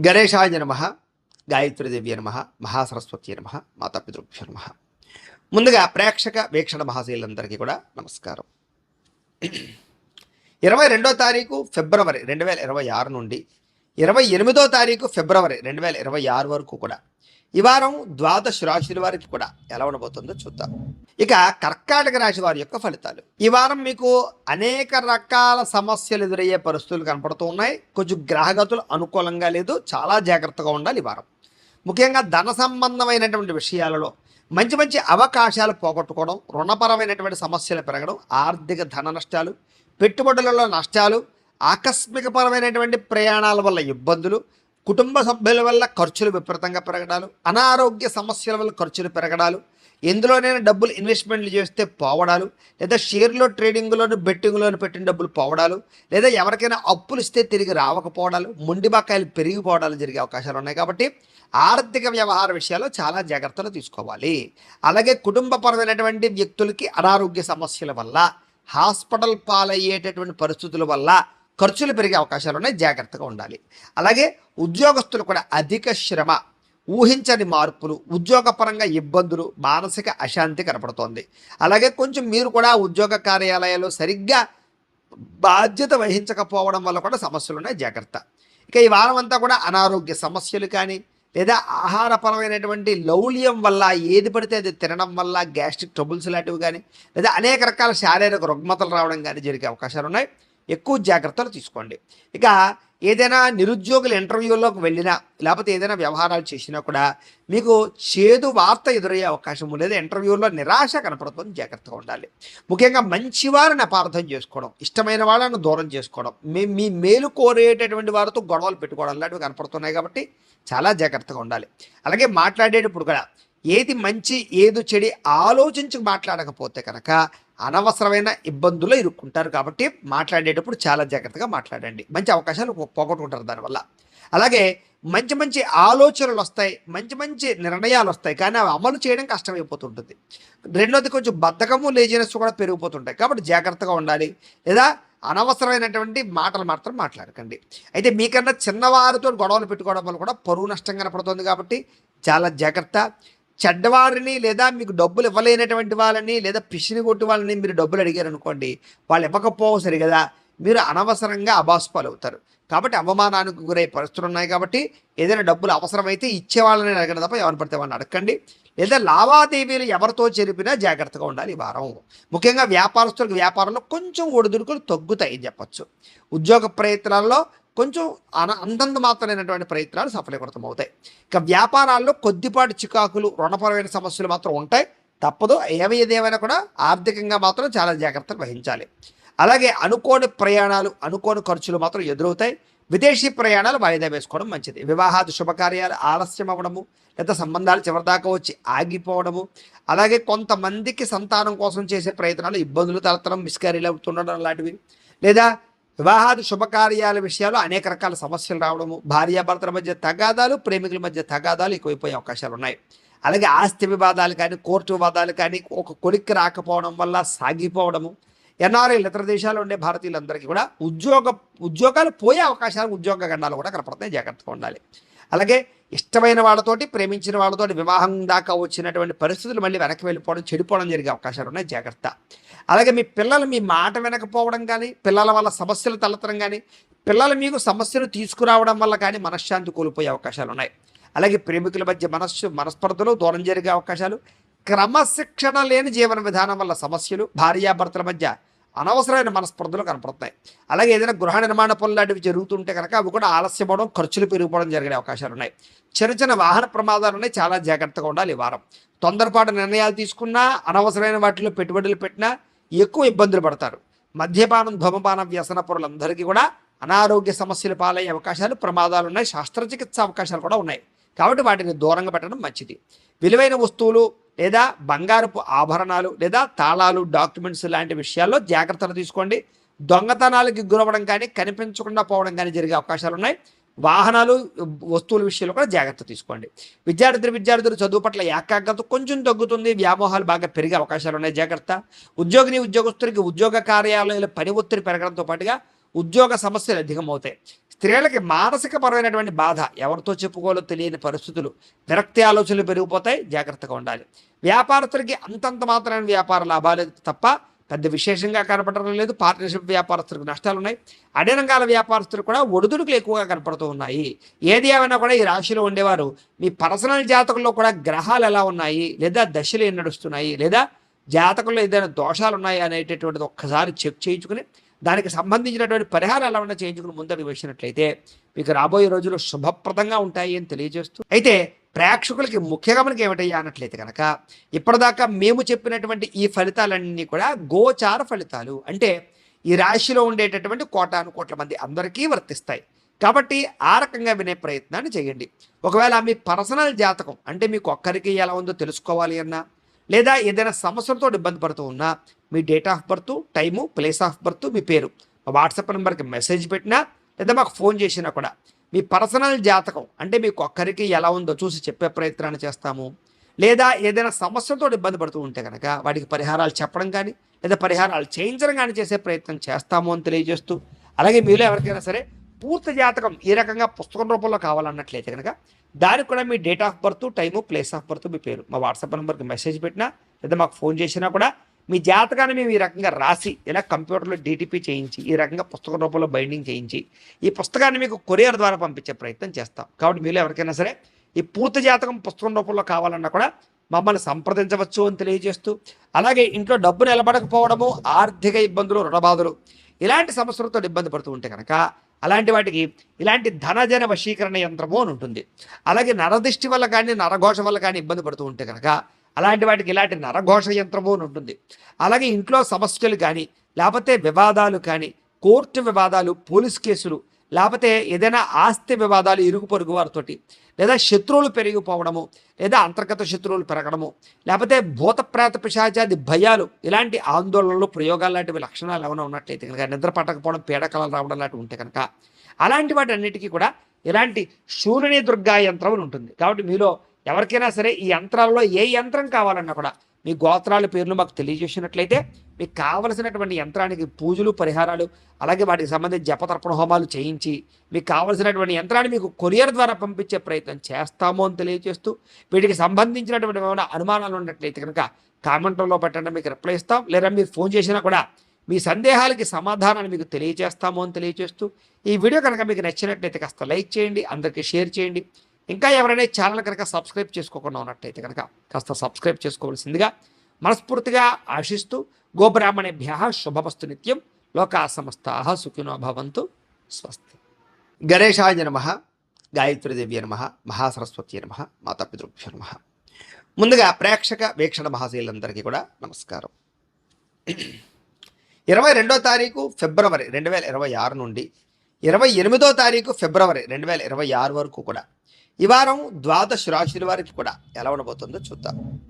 గణేశాయ నమః, గాయత్రీదేవ్య నమః, మహాసరస్వతి నమః, మాతాపితృభ్యో నమః. ముందుగా ప్రేక్షక వీక్షణ మహాశీలందరికీ కూడా నమస్కారం. 22వ తారీఖు ఫిబ్రవరి 2026 నుండి 28వ తారీఖు ఫిబ్రవరి 2026 వరకు కూడా ఈ వారం ద్వాదశ రాశుల వారికి కూడా ఎలా ఉండబోతుందో చూద్దాం. ఇక కర్కాటక రాశి వారి యొక్క ఫలితాలు. ఈ వారం మీకు అనేక రకాల సమస్యలు ఎదురయ్యే పరిస్థితులు కనపడుతూ ఉన్నాయి. కొంచెం గ్రహగతులు అనుకూలంగా లేదు, చాలా జాగ్రత్తగా ఉండాలి ఈ వారం. ముఖ్యంగా ధన సంబంధమైనటువంటి విషయాలలో మంచి మంచి అవకాశాలు పోగొట్టుకోవడం, రుణపరమైనటువంటి సమస్యలు పెరగడం, ఆర్థిక ధన నష్టాలు, పెట్టుబడులలో నష్టాలు, ఆకస్మికపరమైనటువంటి ప్రయాణాల వల్ల ఇబ్బందులు, కుటుంబ సభ్యుల వల్ల ఖర్చులు విపరీతంగా పెరగడాలు, అనారోగ్య సమస్యల వల్ల ఖర్చులు పెరగడాలు, ఎందులోనైనా డబ్బులు ఇన్వెస్ట్మెంట్లు చేస్తే పోవడాలు, లేదా షేర్లో ట్రేడింగ్లోను బెట్టింగ్లోను పెట్టిన డబ్బులు పోవడాలు, లేదా ఎవరికైనా అప్పులు ఇస్తే తిరిగి రావకపోవడాలు, మొండి బకాయిలు పెరిగిపోవడాలు జరిగే అవకాశాలు ఉన్నాయి. కాబట్టి ఆర్థిక వ్యవహార విషయాల్లో చాలా జాగ్రత్తలు తీసుకోవాలి. అలాగే కుటుంబపరమైనటువంటి వ్యక్తులకి అనారోగ్య సమస్యల వల్ల, హాస్పిటల్ పాలయ్యేటటువంటి పరిస్థితుల వల్ల ఖర్చులు పెరిగే అవకాశాలు ఉన్నాయి, జాగ్రత్తగా ఉండాలి. అలాగే ఉద్యోగస్తులు కూడా అధిక శ్రమ, ఊహించని మార్పులు, ఉద్యోగపరంగా ఇబ్బందులు, మానసిక అశాంతి కనపడుతోంది. అలాగే కొంచెం మీరు కూడా ఉద్యోగ కార్యాలయాల్లో సరిగ్గా బాధ్యత వహించకపోవడం వల్ల కూడా సమస్యలు ఉన్నాయి, జాగ్రత్త. ఇక ఈ వారం అంతా కూడా అనారోగ్య సమస్యలు కానీ, లేదా ఆహారపరమైనటువంటి లౌల్యం వల్ల, ఏది పడితే అది తినడం వల్ల గ్యాస్ట్రిక్ ట్రబుల్స్ లాంటివి కానీ, లేదా అనేక రకాల శారీరక రుగ్మతలు రావడం కానీ జరిగే అవకాశాలు ఉన్నాయి. ఎక్కువ జాగ్రత్తలు తీసుకోండి. ఇక ఏదైనా నిరుద్యోగుల ఇంటర్వ్యూలోకి వెళ్ళినా, లేకపోతే ఏదైనా వ్యవహారాలు చేసినా కూడా మీకు చేదు వార్త ఎదురయ్యే అవకాశం లేదా ఇంటర్వ్యూలో నిరాశ కనపడుతుంది, జాగ్రత్తగా ఉండాలి. ముఖ్యంగా మంచివారిని అపార్థం చేసుకోవడం, ఇష్టమైన వాళ్ళను దూరం చేసుకోవడం, మీ మేలు కోరేటటువంటి వారితో గొడవలు పెట్టుకోవడం లాంటివి కనపడుతున్నాయి. కాబట్టి చాలా జాగ్రత్తగా ఉండాలి. అలాగే మాట్లాడేటప్పుడు కూడా ఏది మంచి ఏది చెడి ఆలోచించి మాట్లాడకపోతే కనుక అనవసరమైన ఇబ్బందులు ఇరుక్కుంటారు. కాబట్టి మాట్లాడేటప్పుడు చాలా జాగ్రత్తగా మాట్లాడండి, మంచి అవకాశాలు పోగొట్టుకుంటారు దానివల్ల. అలాగే మంచి మంచి ఆలోచనలు వస్తాయి, మంచి మంచి నిర్ణయాలు వస్తాయి, కానీ అవి అమలు చేయడం కష్టమైపోతుంటుంది. రెండోది కొంచెం బద్ధకము, లేజినెస్ కూడా పెరిగిపోతుంటాయి. కాబట్టి జాగ్రత్తగా ఉండాలి. లేదా అనవసరమైనటువంటి మాటలు మాత్రం మాట్లాడకండి. అయితే మీకన్నా చిన్నవారితో గొడవలు పెట్టుకోవడం వల్ల కూడా పరువు నష్టం కనపడుతుంది. కాబట్టి చాలా జాగ్రత్త. చెడ్డవారిని లేదా మీకు డబ్బులు ఇవ్వలేనటువంటి వాళ్ళని, లేదా పిసిని కొట్టి వాళ్ళని మీరు డబ్బులు అడిగారు అనుకోండి, వాళ్ళు ఇవ్వకపోవు సరి కదా, మీరు అనవసరంగా అబాస్పాలు అవుతారు. కాబట్టి అవమానానికి గురయ్యే పరిస్థితులు ఉన్నాయి. కాబట్టి ఏదైనా డబ్బులు అవసరమైతే ఇచ్చేవాళ్ళని అడగడం తప్ప ఎవరిని పడితే వాళ్ళని అడగండి. లేదా లావాదేవీలు ఎవరితో జరిపినా జాగ్రత్తగా ఉండాలి ఈ వారం. ముఖ్యంగా వ్యాపారస్తులకు వ్యాపారంలో కొంచెం ఒడిదుడుకులు తగ్గుతాయి అని చెప్పచ్చు. ఉద్యోగ ప్రయత్నాల్లో కొంచెం అంతంత మాత్రమైనటువంటి ప్రయత్నాలు సఫలీకృతం అవుతాయి. ఇక వ్యాపారాల్లో కొద్దిపాటి చికాకులు, రుణపరమైన సమస్యలు మాత్రం ఉంటాయి, తప్పదు. ఏదేమైనా కూడా ఆర్థికంగా మాత్రం చాలా జాగ్రత్తలు వహించాలి. అలాగే అనుకోని ప్రయాణాలు, అనుకోని ఖర్చులు మాత్రం ఎదురవుతాయి. విదేశీ ప్రయాణాలు వాయిదా వేసుకోవడం మంచిది. వివాహాది శుభకార్యాలు ఆలస్యం అవ్వడము, లేదా సంబంధాలు చివరిదాకా వచ్చి ఆగిపోవడము, అలాగే కొంతమందికి సంతానం కోసం చేసే ప్రయత్నాలు ఇబ్బందులు తలెత్తడం, మిస్క్యారీలు అవుతుండడం లాంటివి, లేదా వివాహాది శుభకార్యాల విషయాలు అనేక రకాల సమస్యలు రావడము, భార్యాభర్తల మధ్య తగాదాలు, ప్రేమికుల మధ్య తగాదాలు ఎక్కువైపోయే అవకాశాలు ఉన్నాయి. అలాగే ఆస్తి వివాదాలు కానీ, కోర్టు వివాదాలు కానీ ఒక కొలిక్కి రాకపోవడం వల్ల సాగిపోవడము, ఎన్ఆర్ఐలు ఇతర దేశాల్లో ఉండే భారతీయులందరికీ కూడా ఉద్యోగాలు పోయే అవకాశాలు, ఉద్యోగ గండాలు కూడా కనపడుతున్నాయి, జాగ్రత్తగా ఉండాలి. అలాగే ఇష్టమైన వాళ్ళతోటి, ప్రేమించిన వాళ్ళతోటి వివాహం దాకా వచ్చినటువంటి పరిస్థితులు మళ్ళీ వెనక్కి వెళ్ళిపోవడం, చెడిపోవడం జరిగే అవకాశాలు ఉన్నాయి, జాగ్రత్త. అలాగే మీ పిల్లలు మీ మాట వినకపోవడం కానీ, పిల్లల వల్ల సమస్యలు తలెత్తడం కానీ, పిల్లలు మీకు సమస్యలు తీసుకురావడం వల్ల కానీ మనశ్శాంతి కోల్పోయే అవకాశాలు ఉన్నాయి. అలాగే ప్రేమికుల మధ్య మనస్పర్ధలు దూరం జరిగే అవకాశాలు, క్రమశిక్షణ లేని జీవన విధానం వల్ల సమస్యలు, భార్యాభర్తల మధ్య అనవసరమైన మనస్పర్ధలు కనపడుతున్నాయి. అలాగే ఏదైనా గృహ నిర్మాణ పనులు లాంటివి జరుగుతుంటే కనుక అవి కూడా ఆలస్యం అవ్వడం, ఖర్చులు పెరిగిపోవడం జరిగే అవకాశాలు ఉన్నాయి. చిన్న చిన్న వాహన ప్రమాదాలు ఉన్నాయి, చాలా జాగ్రత్తగా ఉండాలి ఈ వారం. తొందరపాటు నిర్ణయాలు తీసుకున్నా, అనవసరమైన వాటిలో పెట్టుబడులు పెట్టినా ఎక్కువ ఇబ్బందులు పడతారు. మద్యపానం, ధూమపానం, వ్యసన పరులందరికీ కూడా అనారోగ్య సమస్యలు పాలయ్యే అవకాశాలు, ప్రమాదాలు ఉన్నాయి. శస్త్రచికిత్స అవకాశాలు కూడా ఉన్నాయి. కాబట్టి వాటిని దూరంగా పెట్టడం మంచిది. విలువైన వస్తువులు లేదా బంగారపు ఆభరణాలు, లేదా తాళాలు, డాక్యుమెంట్స్ లాంటి విషయాల్లో జాగ్రత్తలు తీసుకోండి. దొంగతనాలకు గురవడం కానీ, కనిపించకుండా పోవడం కానీ జరిగే అవకాశాలు ఉన్నాయి. వాహనాలు, వస్తువుల విషయంలో కూడా జాగ్రత్త తీసుకోండి. విద్యార్థులు చదువు పట్ల ఏకాగ్రత కొంచెం తగ్గుతుంది, వ్యామోహాలు బాగా పెరిగే అవకాశాలు ఉన్నాయి, జాగ్రత్త. ఉద్యోగస్తులకి ఉద్యోగ కార్యాలయాల పని ఒత్తిడి పెరగడంతో పాటుగా ఉద్యోగ సమస్యలు అధికమవుతాయి. స్త్రీలకి మానసికపరమైనటువంటి బాధ, ఎవరితో చెప్పుకోవాలో తెలియని పరిస్థితులు, విరక్తి ఆలోచనలు పెరిగిపోతాయి, జాగ్రత్తగా ఉండాలి. వ్యాపారస్తులకి అంతంత మాత్రమైన వ్యాపార లాభాలు తప్ప పెద్ద విశేషంగా కనపడడం లేదు. పార్ట్నర్షిప్ వ్యాపారస్తులకు నష్టాలు ఉన్నాయి. అన్ని రంగాల వ్యాపారస్తులు కూడా ఒడిదుడుకులు ఎక్కువగా కనపడుతూ ఉన్నాయి. ఏది ఏమైనా కూడా ఈ రాశిలో ఉండేవారు మీ పర్సనల్ జాతకంలో కూడా గ్రహాలు ఎలా ఉన్నాయి, లేదా దశలు ఏం నడుస్తున్నాయి, లేదా జాతకంలో ఏదైనా దోషాలు ఉన్నాయి అనేటటువంటిది ఒక్కసారి చెక్ చేయించుకుని దానికి సంబంధించినటువంటి పరిహారం ఎలా ఉన్నా చేయించుకుని ముందడుగు వేసినట్లయితే మీకు రాబోయే రోజులు శుభప్రదంగా ఉంటాయి అని తెలియజేస్తూ, అయితే ప్రేక్షకులకి ముఖ్యంగా మనకి ఏమిటయ్యా అన్నట్లయితే కనుక ఇప్పటిదాకా మేము చెప్పినటువంటి ఈ ఫలితాలన్నీ కూడా గోచార ఫలితాలు, అంటే ఈ రాశిలో ఉండేటటువంటి కోటాను కోట్ల మంది అందరికీ వర్తిస్తాయి. కాబట్టి ఆ రకంగా వినే ప్రయత్నాన్ని చేయండి. ఒకవేళ మీ పర్సనల్ జాతకం అంటే మీకు ఒక్కరికి ఎలా ఉందో తెలుసుకోవాలి అన్నా, లేదా ఏదైనా సమస్యలతో ఇబ్బంది పడుతూ ఉన్నా మీ date of birth, time, place of birth, మీ పేరు మా వాట్సాప్ నెంబర్కి మెసేజ్ పెట్టినా లేదా మాకు ఫోన్ చేసినా కూడా మీ పర్సనల్ జాతకం అంటే మీకు ఒక్కరికి ఎలా ఉందో చూసి చెప్పే ప్రయత్నాన్ని చేస్తాము. లేదా ఏదైనా సమస్యలతో ఇబ్బంది పడుతూ ఉంటే కనుక వాటికి పరిహారాలు చెప్పడం కానీ లేదా పరిహారాలు చేయించడం కానీ చేసే ప్రయత్నం చేస్తాము అని తెలియజేస్తూ, అలాగే మీలో ఎవరికైనా సరే పూర్తి జాతకం ఈ రకంగా పుస్తకం రూపంలో కావాలన్నట్లయితే కనుక దానికి కూడా మీ date of birth, time, place of birth, మీ పేరు మా వాట్సాప్ నెంబర్కి మెసేజ్ పెట్టినా లేదా మాకు ఫోన్ చేసినా కూడా మీ జాతకాన్ని మేము ఈ రకంగా రాసి ఇలా కంప్యూటర్లో డీటీపీ చేయించి ఈ రకంగా పుస్తకం రూపంలో బైండింగ్ చేయించి ఈ పుస్తకాన్ని మీకు కొరియర్ ద్వారా పంపించే ప్రయత్నం చేస్తాం. కాబట్టి మీలో ఎవరికైనా సరే ఈ పూర్తి జాతకం పుస్తకం రూపంలో కావాలన్నా కూడా మమ్మల్ని సంప్రదించవచ్చు అని తెలియజేస్తూ, అలాగే ఇంట్లో డబ్బు నిలబడకపోవడము, ఆర్థిక ఇబ్బందులు, రుణబాధలు ఇలాంటి సమస్యలతో ఇబ్బంది పడుతూ ఉంటే కనుక అలాంటి వాటికి ఇలాంటి ధనజన వశీకరణ యంత్రము అని ఉంటుంది. అలాగే నరదిష్టి వల్ల కానీ నరఘోష వల్ల కానీ ఇబ్బంది పడుతూ ఉంటే కనుక అలాంటి వాటికి ఇలాంటి నరఘోష యంత్రము అని ఉంటుంది. అలాగే ఇంట్లో సమస్యలు కానీ లేకపోతే వివాదాలు కానీ, కోర్టు వివాదాలు, పోలీస్ కేసులు, లేకపోతే ఏదైనా ఆస్తి వివాదాలు ఇరుగు పొరుగు వారితోటి, లేదా శత్రువులు పెరిగిపోవడము, లేదా అంతర్గత శత్రువులు పెరగడము, లేకపోతే భూత ప్రేత పిశాచాది భయాలు, ఇలాంటి ఆందోళనలు, ప్రయోగాలు లాంటివి లక్షణాలు ఏమైనా ఉన్నట్లయితే కనుక, నిద్ర పట్టకపోవడం, పీడకలలు రావడం లాంటివి ఉంటే కనుక అలాంటి వాటి అన్నిటికీ కూడా ఇలాంటి శూలిని దుర్గా యంత్రం అని ఉంటుంది. కాబట్టి మీలో ఎవరికైనా సరే ఈ యంత్రాలలో ఏ యంత్రం కావాలన్నా కూడా మీ గోత్రాల పేర్లు మాకు తెలియజేసినట్లయితే మీకు కావలసినటువంటి యంత్రానికి పూజలు, పరిహారాలు, అలాగే వాటికి సంబంధించి జపతర్పణ హోమాలు చేయించి మీకు కావలసినటువంటి యంత్రాన్ని మీకు కొరియర్ ద్వారా పంపించే ప్రయత్నం చేస్తాము అని తెలియజేస్తూ, వీటికి సంబంధించినటువంటి ఏమైనా అనుమానాలు ఉన్నట్లయితే కనుక కామెంట్లో పెట్టండి, మీకు రిప్లై ఇస్తాం. లేదా మీరు ఫోన్ చేసినా కూడా మీ సందేహాలకి సమాధానాన్ని మీకు తెలియజేస్తాము అని తెలియజేస్తూ, ఈ వీడియో కనుక మీకు నచ్చినట్లయితే కాస్త లైక్ చేయండి, అందరికీ షేర్ చేయండి. ఇంకా ఎవరైనా ఛానల్ కనుక సబ్స్క్రైబ్ చేసుకోకుండా ఉన్నట్టయితే కనుక కాస్త సబ్స్క్రైబ్ చేసుకోవాల్సిందిగా మనస్ఫూర్తిగా ఆశిస్తూ, గోబ్రాహ్మణేభ్యః శుభమస్తు నిత్యం, లోకా సమస్తాః సుఖినో భవంతు, స్వస్తి. గణేశాయ నమః, గాయత్రీదేవ్య నమః, మహాసరస్వతి నమః, మాతాపితృభ్యో నమః. ముందుగా ప్రేక్షక వీక్షణ మహాశీలందరికీ కూడా నమస్కారం. 22వ తారీఖు ఫిబ్రవరి 2026 నుండి 28వ తారీఖు ఫిబ్రవరి 2026 వరకు కూడా ఈ వారం ద్వాదశ రాశుల వారికి కూడా ఎలా ఉండబోతుందో చూద్దాం.